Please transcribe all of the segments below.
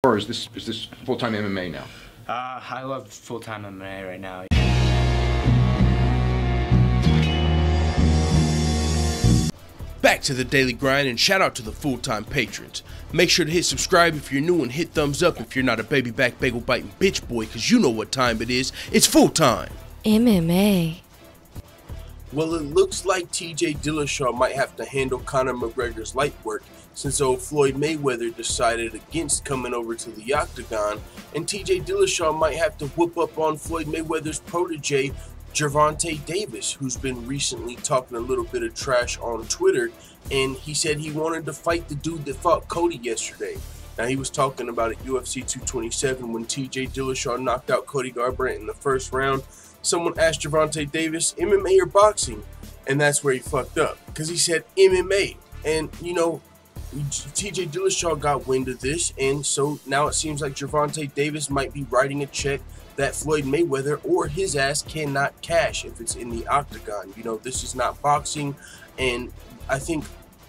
Or is this full-time MMA now? I love full-time MMA right now. Back to the daily grind, and shout out to the full-time patrons. Make sure to hit subscribe if you're new and hit thumbs up if you're not a baby back bagel biting bitch boy, cause you know what time it is. It's full-time MMA. Well, it looks like TJ Dillashaw might have to handle Conor McGregor's light work since old Floyd Mayweather decided against coming over to the octagon, and TJ Dillashaw might have to whoop up on Floyd Mayweather's protege, Gervonta Davis, who's been recently talking a little bit of trash on Twitter, and he said he wanted to fight the dude that fought Cody yesterday. Now, he was talking about at UFC 227 when TJ Dillashaw knocked out Cody Garbrandt in the first round. Someone asked Gervonta Davis, MMA or boxing? And that's where he fucked up, because he said MMA. And, you know, TJ Dillashaw got wind of this, and so now it seems like Gervonta Davis might be writing a check that Floyd Mayweather or his ass cannot cash if it's in the octagon. You know, this is not boxing, and I think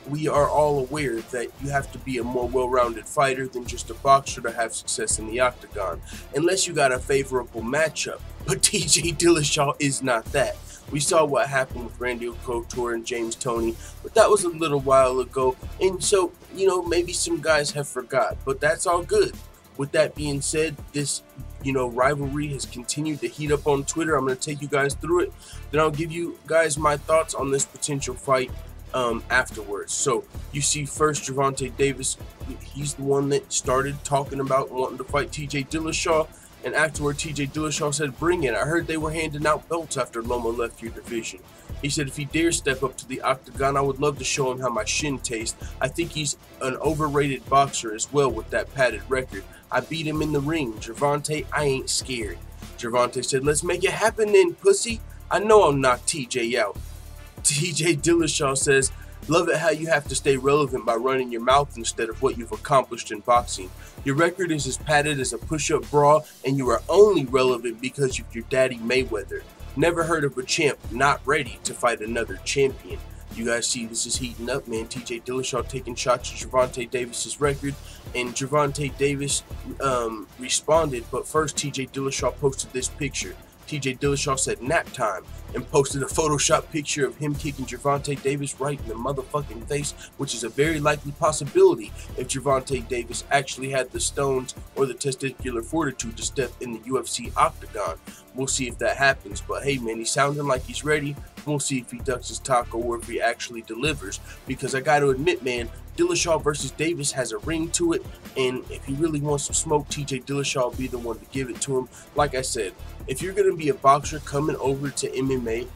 we are all aware that you have to be a more well-rounded fighter than just a boxer to have success in the octagon, unless you got a favorable matchup. But TJ Dillashaw is not that. We saw what happened with Randy Couture and James Toney, but that was a little while ago, and so, you know, maybe some guys have forgot, but that's all good. With that being said, this, you know, rivalry has continued to heat up on Twitter. I'm going to take you guys through it, then I'll give you guys my thoughts on this potential fight afterwards. So you see first Gervonta Davis, he's the one that started talking about wanting to fight TJ Dillashaw, and afterward TJ Dillashaw said, "Bring it. I heard they were handing out belts after Loma left your division." He said, "If he dares step up to the octagon, I would love to show him how my shin tastes. I think he's an overrated boxer as well with that padded record. I beat him in the ring. Gervonta, I ain't scared." Gervonta said, "Let's make it happen then, pussy. I know I'll knock TJ out." TJ Dillashaw says, "Love it how you have to stay relevant by running your mouth instead of what you've accomplished in boxing. Your record is as padded as a push-up bra, and you are only relevant because of your daddy Mayweather. Never heard of a champ not ready to fight another champion." You guys see this is heating up, man. TJ Dillashaw taking shots at Gervonta Davis's record, and Gervonta Davis responded, but first TJ Dillashaw posted this picture. TJ Dillashaw said nap time and posted a Photoshop picture of him kicking Gervonta Davis right in the motherfucking face, which is a very likely possibility if Gervonta Davis actually had the stones or the testicular fortitude to step in the UFC octagon. We'll see if that happens, but hey man, he's sounding like he's ready. We'll see if he ducks his taco or if he actually delivers, because I gotta admit, man, Dillashaw versus Davis has a ring to it, and if he really wants some smoke, TJ Dillashaw will be the one to give it to him. Like I said, if you're going to be a boxer coming over to MMA,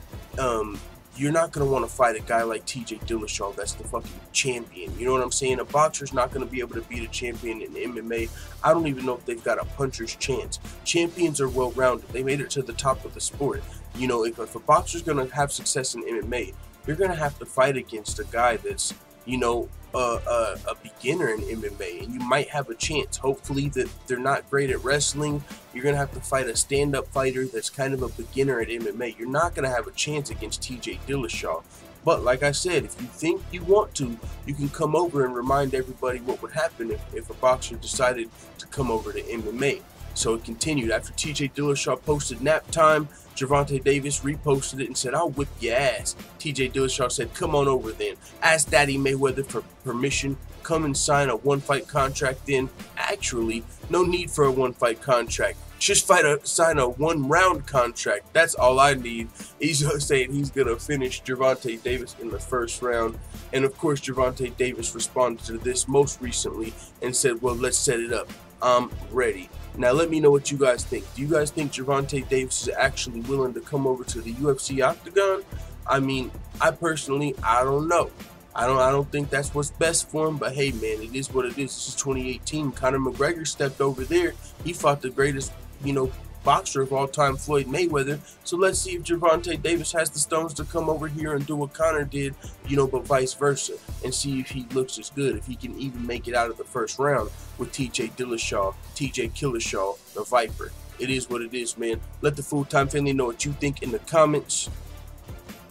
you're not going to want to fight a guy like TJ Dillashaw that's the fucking champion. You know what I'm saying? A boxer's not going to be able to beat a champion in MMA. I don't even know if they've got a puncher's chance. Champions are well-rounded. They made it to the top of the sport. You know, if a boxer's going to have success in MMA, you're going to have to fight against a guy that's, you know, a beginner in MMA, and you might have a chance. Hopefully that they're not great at wrestling. You're gonna have to fight a stand-up fighter that's kind of a beginner at MMA. You're not gonna have a chance against TJ Dillashaw. But like I said, if you think you want to, you can come over and remind everybody what would happen if a boxer decided to come over to MMA. So it continued. After TJ Dillashaw posted nap time, Gervonta Davis reposted it and said, "I'll whip your ass." TJ Dillashaw said, "Come on over then. Ask Daddy Mayweather for permission. Come and sign a one-fight contract then." Actually, no need for a one-fight contract. Just sign a one-round contract. That's all I need. He's saying he's going to finish Gervonta Davis in the first round. And of course, Gervonta Davis responded to this most recently and said, "Well, let's set it up. I'm ready." Now let me know what you guys think. Do you guys think Gervonta Davis is actually willing to come over to the UFC octagon? I mean, I personally, I don't know. I don't think that's what's best for him, but hey man, it is what it is. This is 2018. Conor McGregor stepped over there. He fought the greatest, you know, boxer of all time, Floyd Mayweather. So let's see if Gervonta Davis has the stones to come over here and do what Conor did, you know, but vice versa, and see if he looks as good, if he can even make it out of the first round with TJ Dillashaw, TJ Killashaw, the Viper. It is what it is, man. Let the full-time family know what you think in the comments.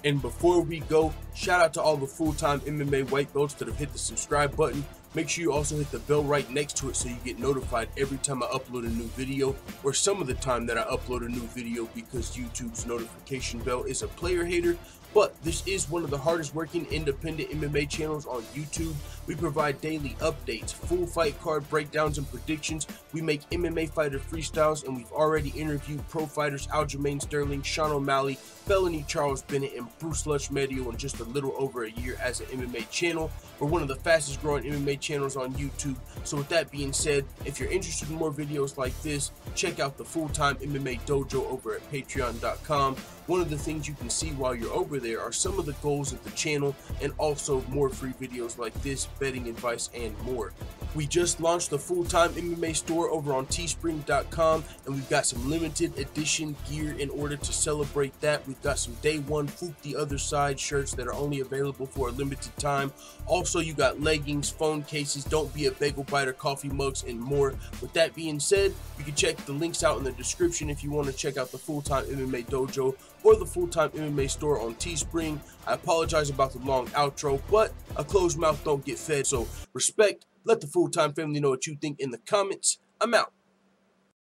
And before we go, shout out to all the full-time MMA white belts that have hit the subscribe button. Make sure you also hit the bell right next to it so you get notified every time I upload a new video, or some of the time that I upload a new video, because YouTube's notification bell is a player hater. But this is one of the hardest working independent MMA channels on YouTube. We provide daily updates, full fight card breakdowns and predictions. We make MMA fighter freestyles, and we've already interviewed pro fighters Aljamain Sterling, Sean O'Malley, Felony Charles Bennett, and Bruce Luchmedio in just a little over a year as an MMA channel. We're one of the fastest growing MMA channels on YouTube. So with that being said, if you're interested in more videos like this, check out the Full-Time MMA Dojo over at patreon.com. One of the things you can see while you're over there are some of the goals of the channel, and also more free videos like this, betting advice, and more. We just launched the Full-Time MMA store over on teespring.com, and we've got some limited edition gear in order to celebrate that. We've got some Day One Foop the Other Side shirts that are only available for a limited time. Also, you got leggings, phone cases, Don't Be a Bagel Biter coffee mugs, and more. With that being said, you can check the links out in the description if you want to check out the Full-Time MMA Dojo or the Full-Time MMA store on Teespring. I apologize about the long outro, but a closed mouth don't get fed, so respect. Let the Full-Time family know what you think in the comments. I'm out.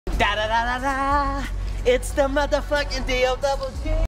Da da da da da. It's the motherfucking DOG.